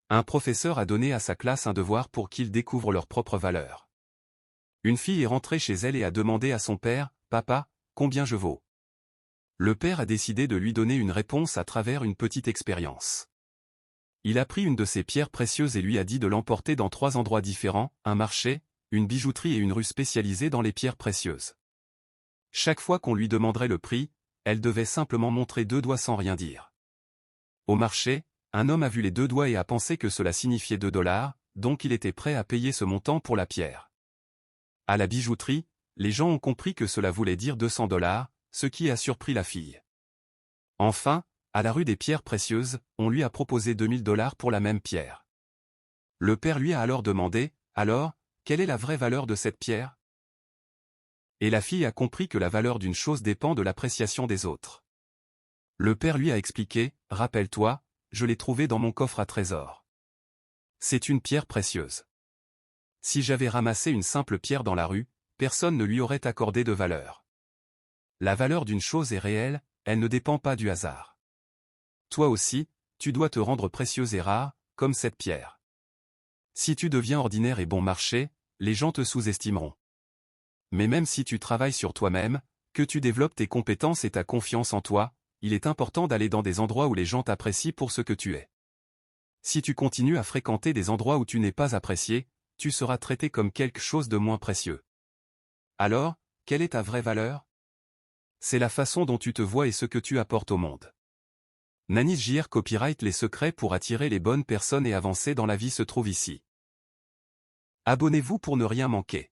Un professeur a donné à sa classe un devoir pour qu'ils découvrent leur propre valeur. Une fille est rentrée chez elle et a demandé à son père, « Papa, combien je vaux ?» Le père a décidé de lui donner une réponse à travers une petite expérience. Il a pris une de ses pierres précieuses et lui a dit de l'emporter dans 3 endroits différents, un marché, une bijouterie et une rue spécialisée dans les pierres précieuses. Chaque fois qu'on lui demanderait le prix, elle devait simplement montrer 2 doigts sans rien dire. Au marché, un homme a vu les 2 doigts et a pensé que cela signifiait 2 $, donc il était prêt à payer ce montant pour la pierre. À la bijouterie, les gens ont compris que cela voulait dire 200 $, ce qui a surpris la fille. Enfin, à la rue des pierres précieuses, on lui a proposé 2000 $ pour la même pierre. Le père lui a alors demandé, « Alors, quelle est la vraie valeur de cette pierre ?» Et la fille a compris que la valeur d'une chose dépend de l'appréciation des autres. Le père lui a expliqué, « Rappelle-toi, je l'ai trouvée dans mon coffre à trésor. C'est une pierre précieuse. Si j'avais ramassé une simple pierre dans la rue, personne ne lui aurait accordé de valeur. La valeur d'une chose est réelle, elle ne dépend pas du hasard. Toi aussi, tu dois te rendre précieuse et rare, comme cette pierre. Si tu deviens ordinaire et bon marché, les gens te sous-estimeront. Mais même si tu travailles sur toi-même, que tu développes tes compétences et ta confiance en toi, il est important d'aller dans des endroits où les gens t'apprécient pour ce que tu es. Si tu continues à fréquenter des endroits où tu n'es pas apprécié, tu seras traité comme quelque chose de moins précieux. Alors, quelle est ta vraie valeur? C'est la façon dont tu te vois et ce que tu apportes au monde. Nanis JR Copyright. Les secrets pour attirer les bonnes personnes et avancer dans la vie se trouvent ici. Abonnez-vous pour ne rien manquer.